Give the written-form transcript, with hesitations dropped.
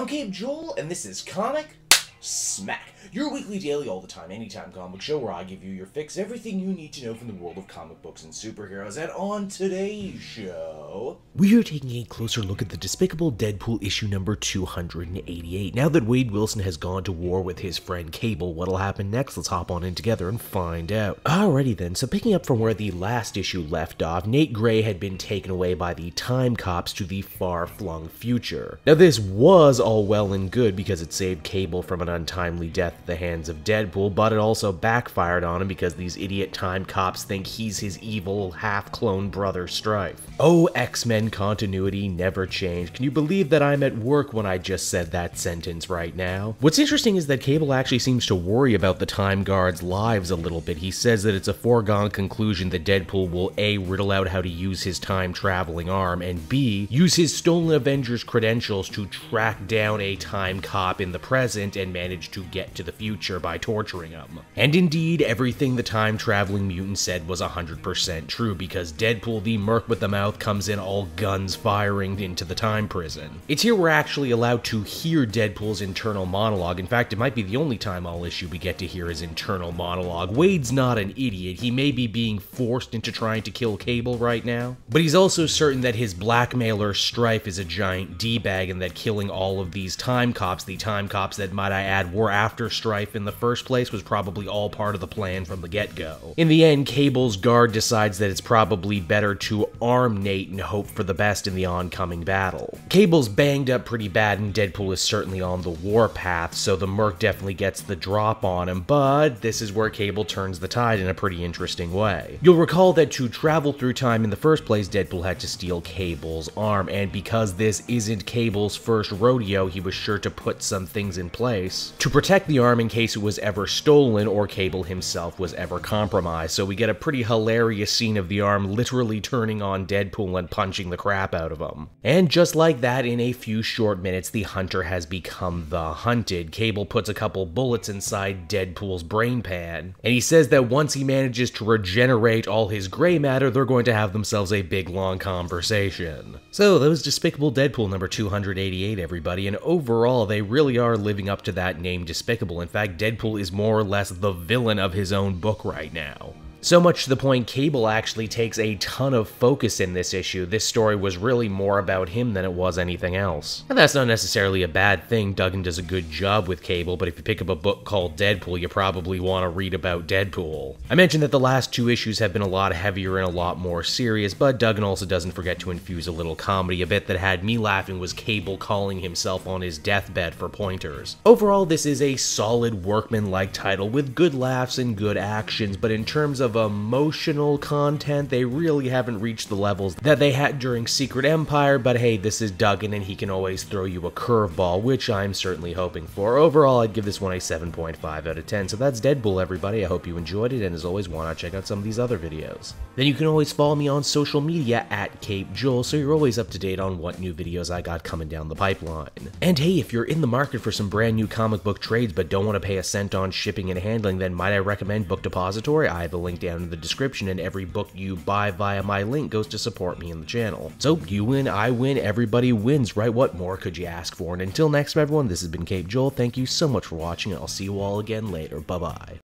I'm Gabe Joel, and this is Comic Smack, your weekly daily all the time, anytime comic show where I give you your fix, everything you need to know from the world of comic books and superheroes. And on today's show, we are taking a closer look at the Despicable Deadpool issue number 288. Now that Wade Wilson has gone to war with his friend Cable, what'll happen next? Let's hop on in together and find out. Alrighty then, so picking up from where the last issue left off, Nate Gray had been taken away by the Time Cops to the far-flung future. Now this was all well and good because it saved Cable from an untimely death at the hands of Deadpool, but it also backfired on him because these idiot Time Cops think he's his evil, half-clone brother Strife. Oh, X-Men continuity never changed. Can you believe that I'm at work when I just said that sentence right now? What's interesting is that Cable actually seems to worry about the Time Guards' lives a little bit. He says that it's a foregone conclusion that Deadpool will A, riddle out how to use his time-traveling arm, and B, use his stolen Avengers credentials to track down a Time Cop in the present and manage to get to the future by torturing him. And indeed, everything the time-traveling mutant said was 100% true, because Deadpool, the merc with the mouth, comes in all guns firing into the time prison. It's here we're actually allowed to hear Deadpool's internal monologue. In fact, it might be the only time all issue we get to hear his internal monologue. Wade's not an idiot. He may be being forced into trying to kill Cable right now, but he's also certain that his blackmailer Strife is a giant D-bag and that killing all of these Time Cops, the Time Cops that, might I add, were after Strife in the first place, was probably all part of the plan from the get-go. In the end, Cable's guard decides that it's probably better to arm Nate and hope for the best in the oncoming battle. Cable's banged up pretty bad and Deadpool is certainly on the warpath, so the merc definitely gets the drop on him, but this is where Cable turns the tide in a pretty interesting way. You'll recall that to travel through time in the first place, Deadpool had to steal Cable's arm, and because this isn't Cable's first rodeo, he was sure to put some things in place to protect the arm in case it was ever stolen or Cable himself was ever compromised. So we get a pretty hilarious scene of the arm literally turning on Deadpool and punching the crap out of him. And just like that, in a few short minutes, the hunter has become the hunted. Cable puts a couple bullets inside Deadpool's brain pan, and he says that once he manages to regenerate all his gray matter, they're going to have themselves a big long conversation. So that was Despicable Deadpool number 288, everybody, and overall they really are living up to that name Despicable. In fact, Deadpool is more or less the villain of his own book right now. So much to the point Cable actually takes a ton of focus in this issue. This story was really more about him than it was anything else. And that's not necessarily a bad thing. Duggan does a good job with Cable, but if you pick up a book called Deadpool, you probably want to read about Deadpool. I mentioned that the last two issues have been a lot heavier and a lot more serious, but Duggan also doesn't forget to infuse a little comedy. A bit that had me laughing was Cable calling himself on his deathbed for pointers. Overall, this is a solid workman-like title with good laughs and good actions, but in terms of emotional content, they really haven't reached the levels that they had during Secret Empire, but hey, this is Duggan and he can always throw you a curveball, which I'm certainly hoping for. Overall, I'd give this one a 7.5 out of 10, so that's Deadpool, everybody. I hope you enjoyed it, and as always, why not check out some of these other videos. Then you can always follow me on social media at Cape Joel, so you're always up to date on what new videos I got coming down the pipeline. And hey, if you're in the market for some brand new comic book trades but don't want to pay a cent on shipping and handling, then might I recommend Book Depository? I have a link down in the description, and every book you buy via my link goes to support me in the channel. So you win, I win, everybody wins, right? What more could you ask for? And until next time, everyone, this has been Cape Joel. Thank you so much for watching, and I'll see you all again later. Bye-bye.